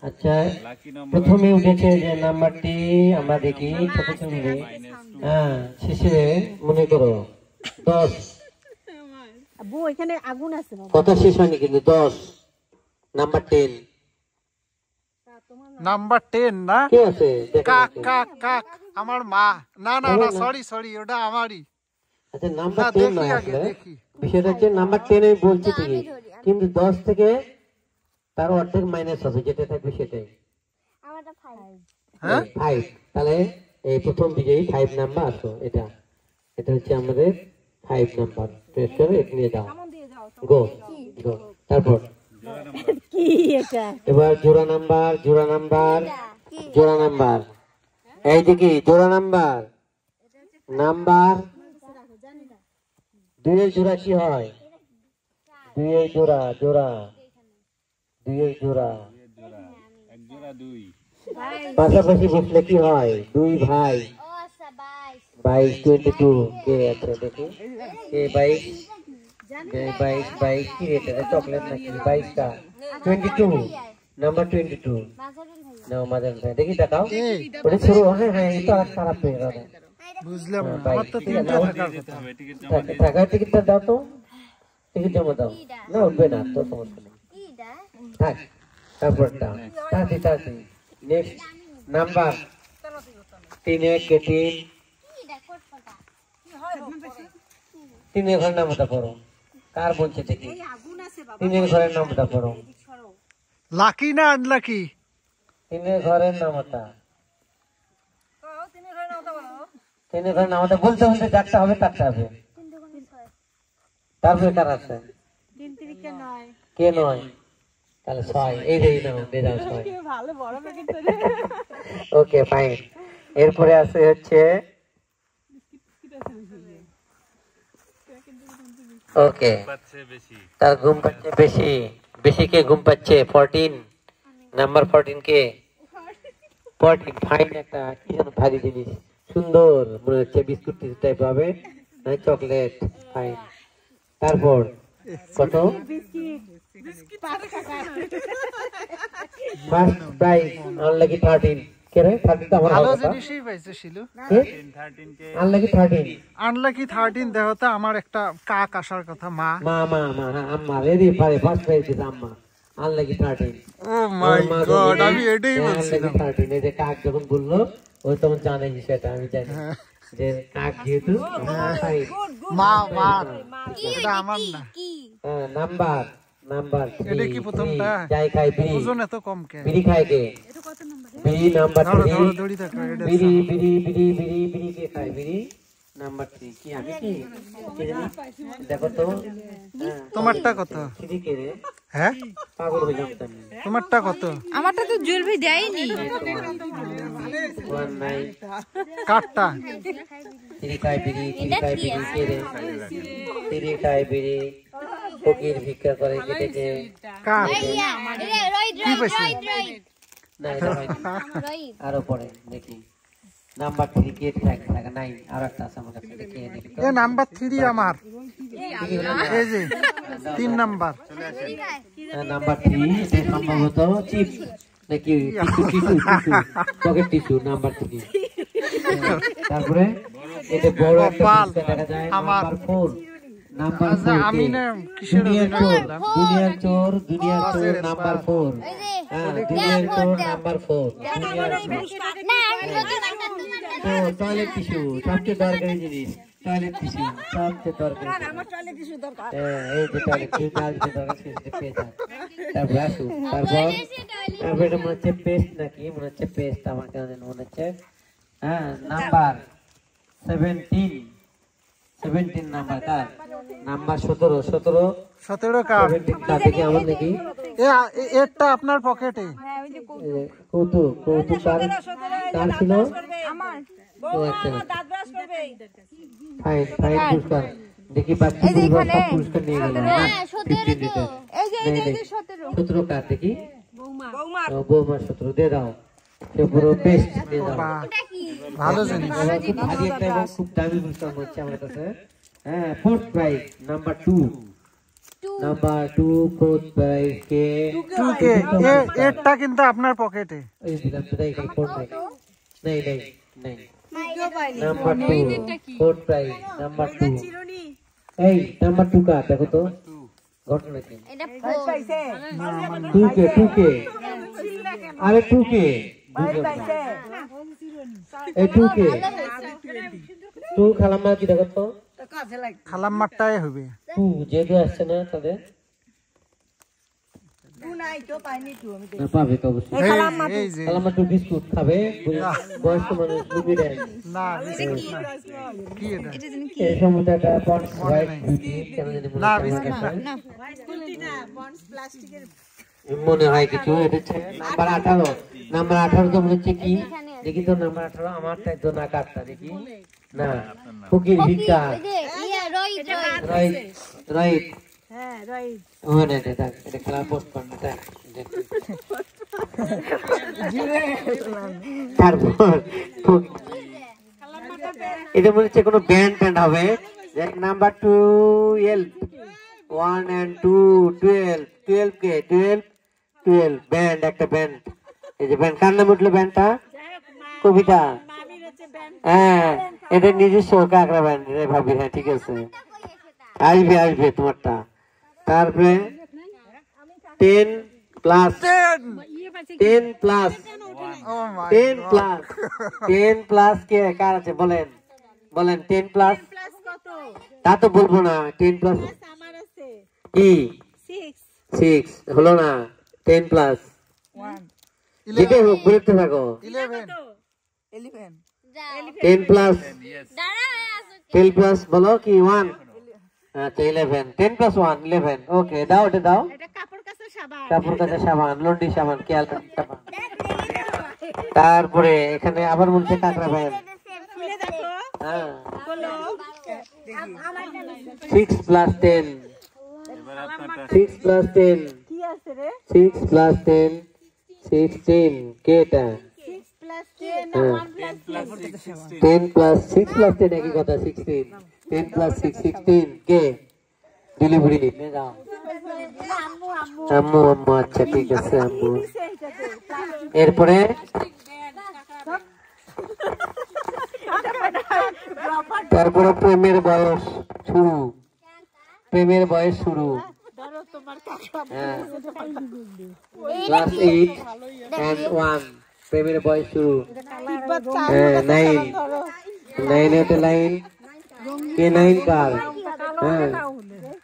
আচ্ছা প্রথমে উঠেছে যে নাম্বারটি আমরা দেখি ছোট চুনরি। হ্যাঁ শেষে মনে করো 10। আব্বু এখানে আগুন আছে কত শেষ হয়নি কিন্তু 10 নাম্বার 10 নাম্বার 10 না কে আছে কাক কাক কাক আমার মা না না না সরি সরি ওটা আমারই। আচ্ছা নাম্বার 10 নয় আসলে বিষয়টা হচ্ছে নাম্বার 10 আমি বলছি ঠিকই কিন্তু 10 থেকে তার অর্ধেক মাইনাস হবে যেটা থাকবে সেটাই। আমারটা 5 হ্যাঁ 5 তাহলে এই প্রথম বিজয়ী 5 নাম্বার আসো এটা হচ্ছে আমাদের 5 নাম্বার প্রেস করে এটা নিয়ে যাও গো গো তারপর কি এটা এবার জোড়া নাম্বার এই দেখি জোড়া নাম্বার 2 এর জোড়া কি হয় 2 এর জোড়া এক জোড়া 2 পাশাপাশি বসলে কি হয় 2 ভাই 22 22 কে আছে দেখি কে 22 কি এটা চকলেট নাকি 22 টা 22 নাম্বার 22 নাও মাদার ভাই দেখি দেখাও ওটা শুরু হ্যাঁ এটা খারাপ হয়ে গেল বুঝলাম আমার তো তিনটা থাকার কথা টাকা টিকিটটা দাও তো টিকিট জমা দাও না উঠবে না তো সমস্যা নেই থাক তারপরটা তাড়াতাড়ি নেক্সট নাম্বার 3 এর কে 3 এর ঘরের নামটা পড়ো কার বলছে দেখি 3 এর ঘরের নামটা পড়ো লাকি না আনলাকি 3 এর ঘরের নামটা 3 এর ঘরের নামটা বলতে বলতে যাকটা হবে তাকটা হবে তারপরে কার আছে 3 3 কে 9 তাহলে 6 এই দেই নাও দে দাও 6 ভালো বড় প্যাকেট ওকে ফাইন এরপরে আছে হচ্ছে ওকে তার ঘুম পাচ্ছে বেশি কে ঘুম পাচ্ছে 14 নাম্বার 14 কে 14 ফাইন একটা কি যেন ভারী জিনিস সুন্দর মনে হচ্ছে বিস্কুট টাইপ হবে না চকলেট ফাইন তারপর কত ফার্স্ট প্রাইজ আনলাকি 13 কে রে 13 টা আমার ভালো জিনিসই পাইছে শিলু 13 কে আনলাকি 13 আনলাকি 13 দেখো তো আমার একটা কাক আসার কথা মা আম্মা রেডি পারে ফার্স্ট প্রাইজ দিস আম্মা আনলাকি 13 ও মাই গড আমি এটাই বলছিলাম 13 এই যে কাক যখন বললো ও তখন জানে বিষয়টা আমি জানি যে কাক যেহেতু মা মা এটা আমার না নাম্বার 3 এটা কি প্রথমটা যাই খাই বিড়ি ওজন এত কম কে বিড়ি খায় কে এটা কত নাম্বার বিড়ি নাম্বার 3 দড়ি থাকো এটা বিড়ি কে খায় বিড়ি নাম্বার 3 কি আমি কি দেখো তো তোমারটা কত 3 কে রে হ্যাঁ পাগল হয়ে যাচ্ছি তোমারটা কত আমারটা তো জুলভি দেয়নি 19 কাটটা 3 খায় বিড়ি কে রে 3 খায় বিড়ি ফকির ভিক্ষা করে কেটেছে কাট কি পাইছে না এটা হয়নি আরো পরে দেখি নাম্বার 3 কে থাকে নাই আর একটা আছে আমার কাছে দেখি এ নাম্বার 3 আমার এই যে 3 নাম্বার নাম্বার 3 এটা সম্ভবত চিপস নাকি টিস্যু পকেট টিস্যু নাম্বার 3 তারপরে এটা বড় একটা দেখা যায় নাম্বার 4 নাম্বার 4 আমি না কিসের দুনিয়ার চোর নাম্বার 4 হ্যাঁ দুনিয়ার চোর নাম্বার 4 টয়লেট টিস্যু সবচেয়ে দরকারি জিনিস টয়লেট টিস্যু সবচেয়ে দরকারি আমার টয়লেট টিস্যু দরকার এই যে টয়লেট টিস্যু দরকার সেটা পেয়ে যান তারপর আসু তারপর এটা মনে হচ্ছে পেস্ট নাকি মনে হচ্ছে পেস্ট আমার কেন মনে হচ্ছে হ্যাঁ নাম্বার 17 নাম্বার কার নাম্বার 17 কা 17 কার দেখি আমার নাকি এটা আপনার পকেটে কৌতুক কার ছিল আমার ও আচ্ছা দাঁত ব্রাশ করবে ফাইন পুরস্কার দেখি বাকি পুরস্কার নিয়ে গেল না 15 দিতে এই যে 17 কার দেখি বৌমা 17 দিয়ে দাও সে পুরো বেস্ট দিয়ে দাও ভালো জিনিস খুব ভারী একটা এবং খুব দামি পুরস্কার হচ্ছে আমার কাছে হ্যাঁ fourth prize number 2 number 2 4 prize কে 2K এরটা কিন্তু আপনার পকেটে এই দিলাম তো এই কোড নাই নাই নাই নাম্বার 2 কোড প্রাইজ নাম্বার 2 এই নাম্বার 2 কা দেখো তো ঘটনা কি এটা 2K আরে 2K এই 2K তু খালাম্মা কি দেখো তো খালাম্মারটাই হবে তু যেহেতু আসছে না তাদের না পাবে তো অবশ্যই এই যে খালাম্মা তো বিস্কুট খাবে বয়স্ক মানুষ লুবি দেন না বিস্কুট না কি এটা এই সময়টা পন্স হোয়াইট বিউটি কেন জানি না বিস্কুট না মনে হয় কিছু এটা হচ্ছে নাম্বার 18 তো মনে হচ্ছে কি দেখি তো নাম্বার 18 আমারটাই তো না কাটটা দেখি না ফকির ভিক্ষা রাইট হ্যাঁ রাইট ওখানে এটা খেলা পোস্ট করবে তারপর এটা মনে হচ্ছে কোনো ব্যান্ড হবে নাম্বার 12 1 and 2 12 কে 12 ব্যান্ড একটা ব্যান্ড এই যে ব্যান্ড কার নাম উঠলো ব্যান্ডটা কবিতা হ্যাঁ এটা নিজস্ব কাকড়া ব্যান্ড রে ভাবি হ্যাঁ ঠিক আছে আসবে তোমারটা তারপরে 10 প্লাস 10 প্লাস ও মাই 10 প্লাস কে কার আছে বলেন 10 প্লাস তা তো বলবো না 10 প্লাস কি 6 হলো না 10 প্লাস 1 যেটাই হোক বলতে থাকো 11 10 প্লাস 10 প্লাস বলো কি 1 আচ্ছা 11 10 প্লাস 1 11 ওকে দাও এটা দাও কাপড় কাচা সাবান লন্ডি সাবান কেয়াল সাবান তারপরে এখানে আবার বলছে কাকড়া ব্যান্ড হ্যাঁ 6 প্লাস 10 6 প্লাস 10 কি আছে রে 6 প্লাস 10 16 কে এটা 6 প্লাস 10 10 প্লাস 6 প্লাস 10 একই কথা 16 10 প্লাস 6 16 কে ডেলিভারি নিয়ে যাও আম্মু আচ্ছা ঠিক আছে আম্মু এরপরে তারপরে প্রেমের বয়স শুরু ক্লাস 8 and 1 প্রেমের বয়স শুরু 9 এতে লাইন কে 9 কার হ্যাঁ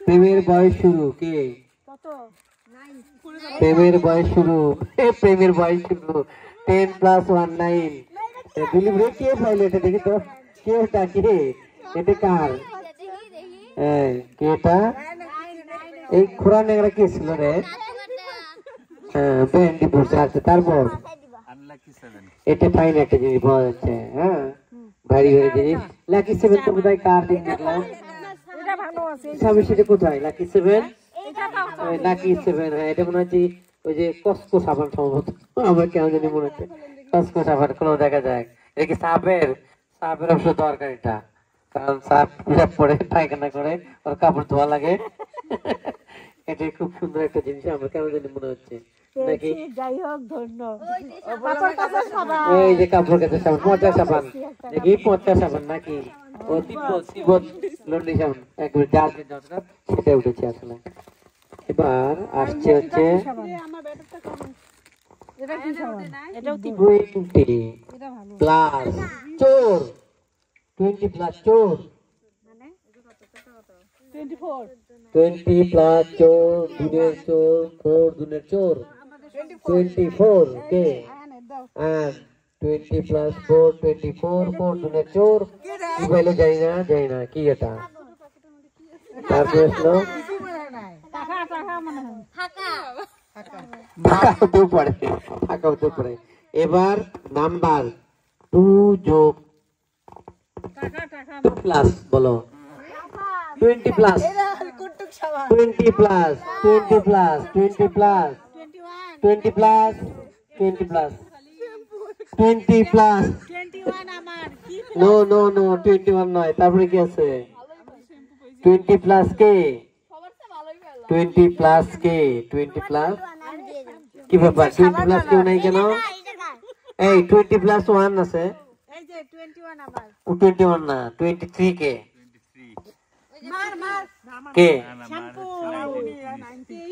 প্রেমের বয়স শুরু কে প্রেমের বয়স শুরু 10 প্লাস 1 9 ডেলিভারি কে ফাইল এটা দেখি তো কে এটা কে এটা কার হ্যাঁ কে এটা এই কোরআন এগুলা কে ছিল রে হ্যাঁ ব্যান্ডি বসে আছে তারপর এটা ফাইন একটা জিনিস পাওয়া যাচ্ছে হ্যাঁ ভারী জিনিস লাকি 7 তো বোধহয় কার দিন দেখলাম স্বামী সেটা কোথায় লাকি 7 লাকি 7 হ্যাঁ এটা মনে হচ্ছে ওই যে কসকো সাবান সম্ভবত আমার কেমন জানি মনে হচ্ছে কসকো সাবান কোনো দেখা যায় এটা কি সাপের অবশ্য দরকার এটা কারণ সাপ পিসাব পরে পায়খানা করে ওর কাপড় ধোয়া লাগে এটা খুব সুন্দর একটা জিনিস আমার কেমন জানি মনে হচ্ছে নাকি যাই হোক ধন্য কাপড় কাচা সাবান এই যে কাপড় কাচা সাবান পচা সাবান দেখি পচা সাবান নাকি ও তিব্বত লন্ডি সাবান একবার যা সেটা উঠেছে আসলে এবার আসছে হচ্ছে এটা কি সাবান এটাও 20 প্লাস চোর 20 প্লাস চোর 20 প্লাস চোর দুনের চোর 4 দুনের চোর 24 কে and 20 প্লাস 4 24 4 দুনের চোর কি বলে জানি না কি এটা তারপর আসলো ফাঁকা হতে পারে এবার নাম্বার 2 যোগ 2 প্লাস বলো 20 plus 20 plus 20 plus 20 plus 20 plus 20 plus 20 plus 21 আমার কি নো 21 নয় তারপরে কি আছে 20 প্লাস কে 20 প্লাস কে 20 প্লাস কি ব্যাপার 20 প্লাস কেউ নাই কেন এই 20 প্লাস 1 আছে এই যে 21 আমার 21 না 23 কে মার মার কে শ্যাম্পু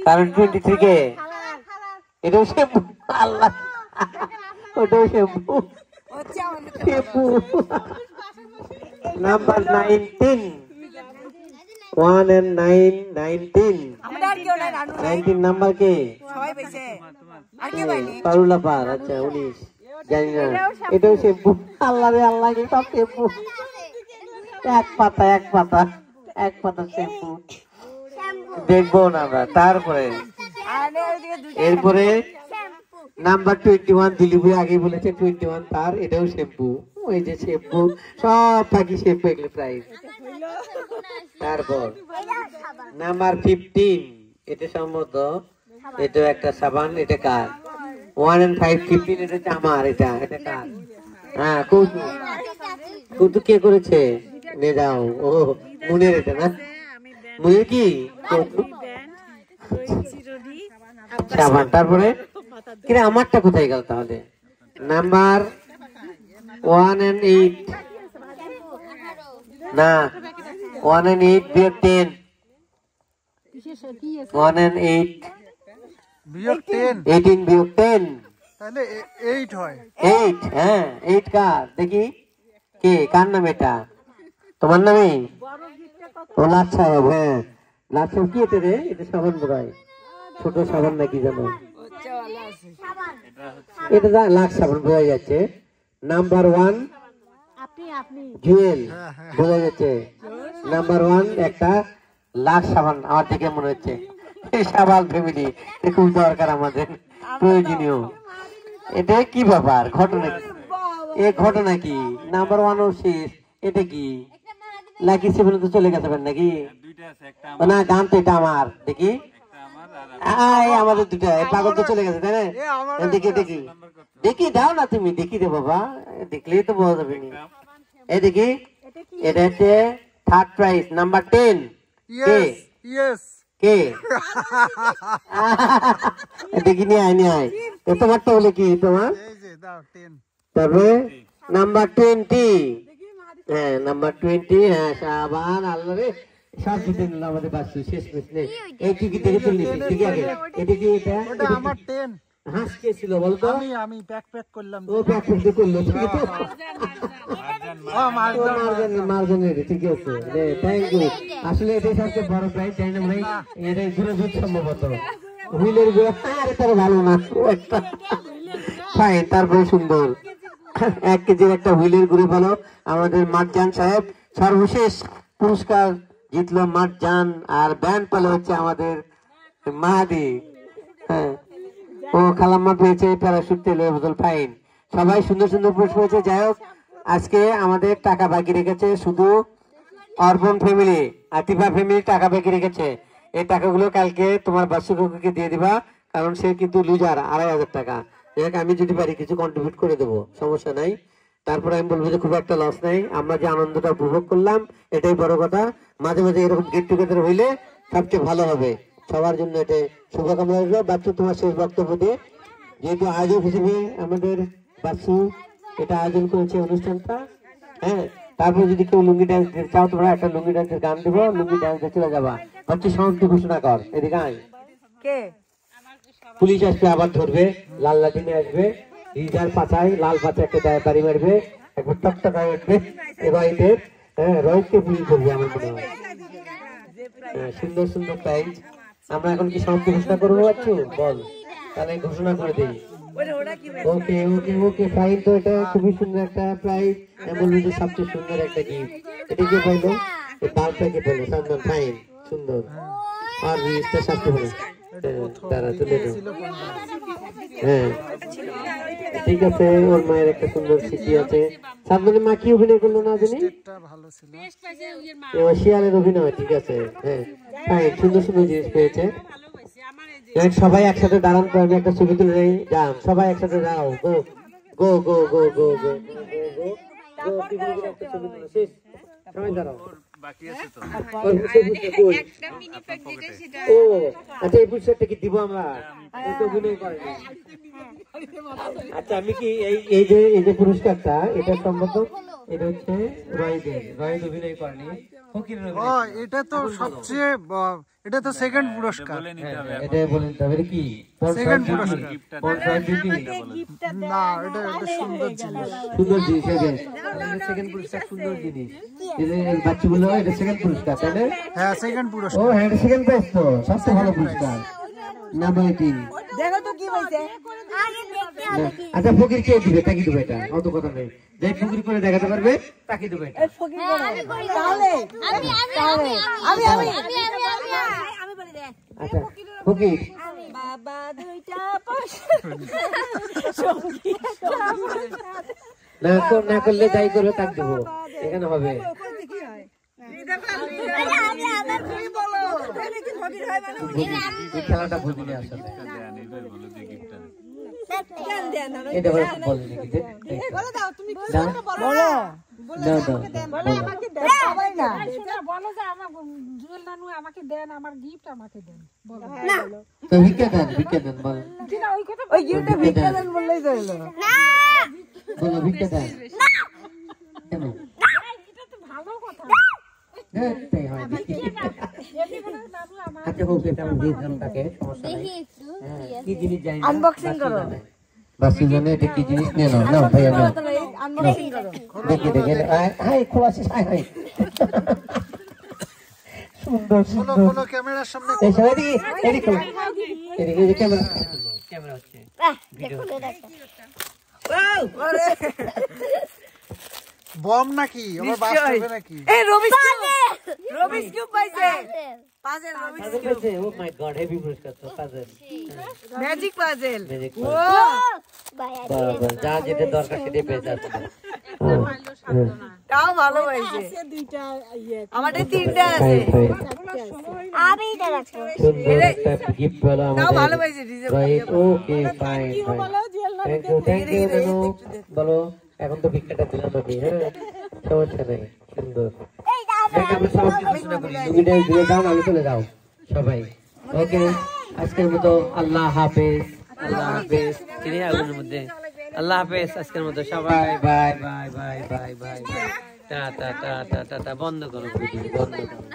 কারণ 23 কে খালার খালার এটাও শ্যাম্পু আল্লাহ ওটাও shampoo shampoo number 19 1 and 9 19 19 number কে পারুলা পার আচ্ছা 19 জানি না এটাও শ্যাম্পু আল্লাহ রে আল্লাহ কি সব শ্যাম্পু এক পাতা শ্যাম্পু দেখবো না আমরা তারপরে এরপরে নাম্বার 21 দিলীপ আগে বলেছে 21 তার এটাও শ্যাম্পু ওই যে শ্যাম্পু সব থাকি শ্যাম্পু এগুলো প্রাইস তারপর নাম্বার 15 এটা সম্ভবত এটা একটা সাবান এটা কার 1 and 5 15 এটা হচ্ছে আমার এটা কার হ্যাঁ কৌতুক কে করেছে নিয়ে যাও ও মুনের এটা না মুনের কি কৌতুক সাবান তারপরে কিরে আমারটা কোথায় গেল তাহলে নাম্বার 1 and 8 না 1 and 8 বিয়োগ 10 1 and 8 বিয়োগ 10 18 বিয়োগ 10 তাহলে 8 হয় 8 হ্যাঁ 8 কার দেখি কে কার নাম এটা তোমার নামে ও লাট সাহেব হ্যাঁ লাট সাহেব কি এটা রে এটা সাবান বোধহয় ছোট সাবান নাকি জানো এটা লাখ সাবান বোঝা যাচ্ছে নাম্বার 1 আপনি আপনি জুয়েল বোঝা যাচ্ছে নাম্বার 1 একটা লাখ সাবান আমার দেখে মনে হচ্ছে এই সাবান ফ্যামিলি খুব দরকার আমাদের প্রয়োজনীয় এটা কি ব্যাপার ঘটনা এ ঘটনা কি নাম্বার 1 ও শেষ এটা কি লাকি সেভেন তো চলে গেছে নাকি না গান তো এটা আমার দেখি আমাদের দুটা পাগল তো চলে গেছে তাই না দেখি দেখি দেখি দাও না তুমি দেখি রে বাবা দেখলেই তো বোঝা যাবে এই দেখি এটা হচ্ছে third prize number 10 yes yes কে দেখি নিয়ে আয় তো তোমারটা হলে কি তোমার এই যে দাও 10 তারপরে নাম্বার 20 হ্যাঁ নাম্বার 20 হ্যাঁ সাবান আল্লাহ রে সব দিতে নিল আমাদের বাসু শেষ পেছনে এই কি দেখে চললি ঠিক আছে এটা কি এটা ওটা আমার 10 হাঁস কে ছিল বলতো আমি প্যাক করলাম ও প্যাক করতে করলো ঠিক আছে ও মার্জন রে ঠিক আছে রে থ্যাংক ইউ আসলে এটাই সবচেয়ে বড় প্রাইজ জানি না ভাই এটাই গুলো দুধ সম্ভবত হুইলের গুলো আরে তার ভালো না একটা ফাইন তারপরে সুন্দর 1 কেজির একটা হুইলের গুড়ি ভালো আমাদের মারজান সাহেব সর্বশেষ পুরস্কার জিতলো মারজান আর ব্যান্ড পেল হচ্ছে আমাদের মাহাদি হ্যাঁ ও খালাম্মা পেয়েছে প্যারাশুট তেলের বোতল ফাইন সবাই সুন্দর সুন্দর পুরস্কার পেয়েছে যাই হোক আজকে আমাদের টাকা বাকি রেখেছে শুধু অর্পণ ফ্যামিলি আতিফা ফ্যামিলি টাকা বাকি রেখেছে এই টাকাগুলো কালকে তোমার বার্ষিককে দিয়ে দিবা কারণ সে কিন্তু লুজার 2500 টাকা দেখ আমি যদি পারি কিছু কন্ট্রিবিউট করে দেবো সমস্যা নাই তারপরে আমি বলবো যে খুব একটা লস নাই আমরা যে আনন্দটা উপভোগ করলাম এটাই বড় কথা মাঝে মাঝে এরকম গেট টুগেদার হইলে সবচেয়ে ভালো হবে সবার জন্য এটা শুভকামনা রইল বাচ্চু তোমার শেষ বক্তব্য দিয়ে যেহেতু আয়োজক হিসেবে আমাদের বাচ্চু এটা আয়োজন করেছে অনুষ্ঠানটা হ্যাঁ তারপরে যদি কেউ লুঙ্গি ডান্স দিতে চাও তোমরা একটা লুঙ্গি ডান্সের গান দেবো লুঙ্গি ডান্স দিয়ে চলে যাবা বাচ্চু সমাপ্তি ঘোষণা কর এদিকে আয় পুলিশ আসবে আবার ধরবে লাল লাঠি নিয়ে আসবে রিজার পাচায় লাল পাচা একটা বাড়ি মারবে একবার টকটকা উঠবে এবার এদের হ্যাঁ রয়েছে পুলিশ ধরবে আমার মনে হয় সুন্দর সুন্দর প্রাইজ আমরা এখন কি সমাপ্তি ঘোষণা করবো বাচ্চু বল তাহলে ঘোষণা করে দিই ওকে ওকে ওকে ফাইন তো এটা খুবই সুন্দর একটা প্রাইজ এমন যে সবচেয়ে সুন্দর একটা গিফট এটা কে পাইলো এই বাল্বটা কে পেলো সামনে ফাইন সুন্দর আর জিনিসটা সাথে হলো তারা তুলে দাও হ্যাঁ ঠিক আছে ওর মায়ের একটা সুন্দর স্মৃতি আছে সামনে মা কি অভিনয় করলো না জানি ভালো ছিল এবার শিয়ালের অভিনয় ঠিক আছে হ্যাঁ ফাইন সুন্দর সুন্দর জিনিস পেয়েছে সবাই একসাথে দাঁড়ান তো আমি একটা ছবি তুলে নেই যান সবাই একসাথে দাঁড়াও গো গো গো গো গো গো গো গো একটা ছবি তুলে শেষ সবাই দাঁড়াও ওই পুরস্কারটা কই? একটা মিনি প্যাক যেটা সেটা ও আচ্ছা, এই পুরস্কারটা কি দিব আমরা? ও তো অভিনয় করেনি। আচ্ছা, আমি কি এই যে পুরস্কারটা, এটা সম্ভবত এটা হচ্ছে রয়েদ অভিনয় করেনি, ফকিরের ও অভিনয়। এটা তো সবচেয়ে এটা তো সেকেন্ড পুরস্কার। এটা বলে নিতে হবে কি? Second পুরস্কার। গিফটটা না এটা সুন্দর জিনিস। সুন্দর জিনিস, সেকেন্ড পুরস্কার সুন্দর জিনিস। এই যে বাচ্চাগুলো, এটা সেকেন্ড পুরস্কার, তাই না? হ্যাঁ সেকেন্ড ও পুরস্কার। হ্যাঁ, এটা সেকেন্ড প্রাইজ তো, সবচেয়ে ভালো পুরস্কার। নাম্বার 18। দেখো তো কি হইছে আচ্ছা, ফকির কে দিবে? তাকে দিবে, এটা অত কথা নেই। যে ফকির করে দেখাতে পারবে তাকে দিবে এটা। তাহলে আমি বলি দে আচ্ছা, ফকির বাবা দুইটা না করলে যাই করবে তাকে দেবো, এখানে হবে। এই খেলাটা বুঝলি আসলে, এটা বলে নাকি যে আমাকে দেন, আমার গিফট আমাকে দেন। তো ভিক্ষা দেন বল, ওই গিফটটা ভিক্ষা দেন বললেই তো হলো। বলো ভিক্ষা দেন কেন? হ্যাঁ, তাই হয়। আচ্ছা হোক, এটা আমি দিয়ে দিলাম তাকে, সমস্যা নাই। হ্যাঁ, কি জিনিস জানি না, Unboxing করো। বাসি জানে এটা কি জিনিস। নিয়ে নাও, নাও ভাইয়া নাও, আনবক্সিং করো। দেখে হাই খোলা আছে, হাই সুন্দর সুন্দর। কোনো ক্যামেরার সামনে এই সবাই এদিকে খোলা, এদিকে যে ক্যামেরা হচ্ছে ভিডিও। বম নাকি আবার বাস্তবে নাকি? এই রবিস কিউব পাইছে। পাজেল রবিস পাজল পেয়েছে। ও মাই গড, হেভি পুরস্কার তো পাজল, ম্যাজিক পাজেল। ম্যাজিক ও বাবা, যা যেটা দরকার সেটাই পেয়েছে আসলে। তাও ভালো পাইছে। আমাদের তিনটা আছে। আমি এটা রাখবো। সুন্দর একটা গিফট পেলো তাও ভালো আমাদের। পাইছে DJ. Right, okay fine thank you নানু। বলো, এখন তো ভিক্ষাটা দিলাম আমি, হ্যাঁ সমস্যা নেই। সুন্দর, আমি সব আলোচনা করি, তুমি দিয়ে দাও, আমি চলে যাও সবাই। ওকে, আজকের মতো আল্লাহ হাফেজ। আল্লাহ হাফেজ, চিনি আগুনের মধ্যে। আল্লাহ হাফেজ আজকের মতো সবাই। Bye bye bye bye bye bye. টা বন্ধ করো, বন্ধ করো।